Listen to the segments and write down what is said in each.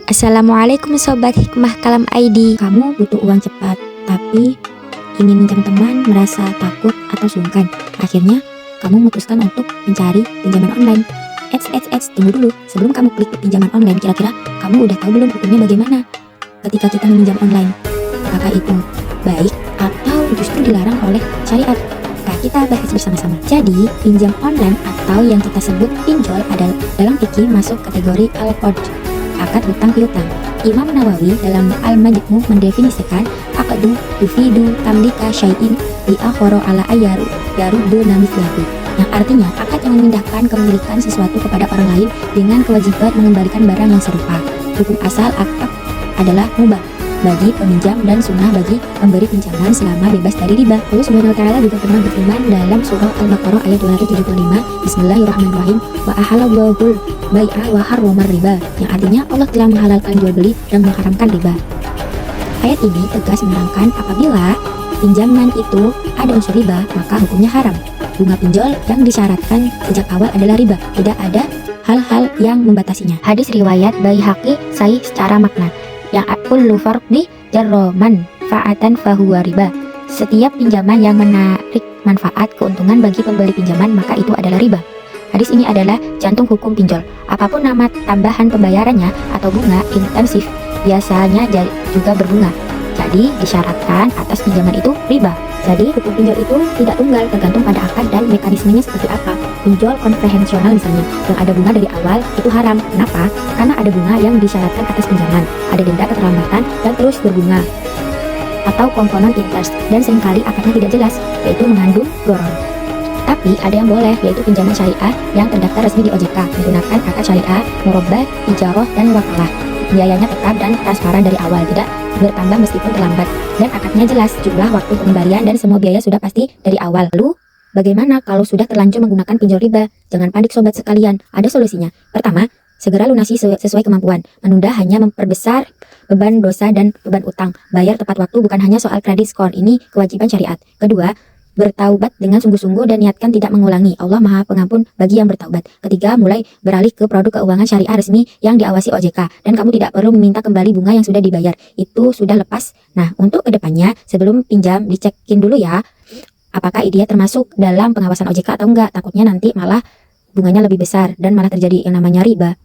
Assalamualaikum Sobat Hikmah Kalam ID. Kamu butuh uang cepat, tapi ingin minjam teman merasa takut atau sungkan. Akhirnya, kamu memutuskan untuk mencari pinjaman online. Tunggu dulu. Sebelum kamu klik pinjaman online, kira-kira kamu udah tahu belum hukumnya bagaimana ketika kita meminjam online? Apakah itu baik atau justru dilarang oleh syariat? Nah, kita bahas bersama-sama. Jadi, pinjam online atau yang kita sebut pinjol adalah dalam fikih masuk kategori al-qard, akad hutang piutang. Imam Nawawi dalam Al-Majmu' mendefinisikan aqdu yufidu tamlika syai'in li akhara ala yarudu namithlahu, yang artinya akad yang memindahkan kepemilikan sesuatu kepada orang lain dengan kewajiban mengembalikan barang yang serupa. Hukum asal akad adalah mubah bagi peminjam dan sunnah bagi pemberi pinjaman selama bebas dari riba. Allah Subhanahu wa taala juga pernah berfirman dalam surah Al-Baqarah ayat 275, Bismillahirrahmanirrahim, wa ahallallahu bai'a wa harramar riba, yang artinya Allah telah menghalalkan jual beli dan mengharamkan riba. Ayat ini tegas menerangkan apabila pinjaman itu ada unsur riba, maka hukumnya haram. Bunga pinjol yang disyaratkan sejak awal adalah riba, tidak ada hal-hal yang membatasinya. Hadis riwayat Baihaqi sahih secara makna, yang kullu fardi jarroman fa'atan fahuwa riba. Setiap pinjaman yang menarik manfaat keuntungan bagi pembeli pinjaman, maka itu adalah riba. Hadis ini adalah jantung hukum pinjol. Apapun nama tambahan pembayarannya atau bunga intensif biasanya juga berbunga, jadi disyaratkan atas pinjaman itu riba. Jadi hukum pinjol itu tidak tunggal, tergantung pada akad dan mekanismenya seperti apa. Pinjol konvensional misalnya, yang ada bunga dari awal, itu haram. Kenapa? Karena ada bunga yang disyaratkan atas pinjaman, ada denda keterlambatan dan terus berbunga, atau komponen interest, dan seringkali akadnya tidak jelas, yaitu mengandung gharar. Tapi ada yang boleh, yaitu pinjaman syariah yang terdaftar resmi di OJK, menggunakan akad syariah, murabah, ijarah, dan wakalah. Biayanya tetap dan transparan dari awal, tidak bertambah meskipun terlambat, dan akadnya jelas, jumlah, waktu pengembalian, dan semua biaya sudah pasti dari awal. Lalu, bagaimana kalau sudah terlanjur menggunakan pinjol riba? Jangan panik sobat sekalian, ada solusinya. Pertama, segera lunasi sesuai kemampuan. Menunda hanya memperbesar beban dosa dan beban utang. Bayar tepat waktu bukan hanya soal kredit skor, ini kewajiban syariat. Kedua, bertaubat dengan sungguh-sungguh dan niatkan tidak mengulangi. Allah Maha Pengampun bagi yang bertaubat. Ketiga, mulai beralih ke produk keuangan syariah resmi yang diawasi OJK, dan kamu tidak perlu meminta kembali bunga yang sudah dibayar. Itu sudah lepas. Nah, untuk kedepannya, sebelum pinjam, dicekin dulu ya, apakah dia termasuk dalam pengawasan OJK atau enggak. Takutnya nanti malah bunganya lebih besar dan malah terjadi yang namanya riba.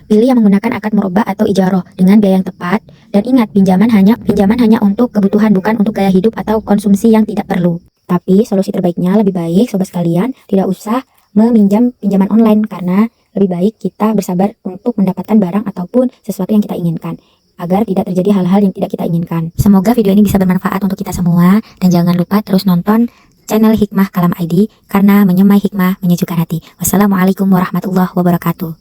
Pilih yang menggunakan akad murabah atau ijarah dengan biaya yang tepat, dan ingat, pinjaman hanya untuk kebutuhan, bukan untuk gaya hidup atau konsumsi yang tidak perlu. Tapi solusi terbaiknya, lebih baik sobat sekalian tidak usah meminjam pinjaman online, karena lebih baik kita bersabar untuk mendapatkan barang ataupun sesuatu yang kita inginkan, agar tidak terjadi hal-hal yang tidak kita inginkan. Semoga video ini bisa bermanfaat untuk kita semua, dan jangan lupa terus nonton channel Hikmah Kalam ID, karena menyemai hikmah menyejukkan hati. Wassalamualaikum warahmatullahi wabarakatuh.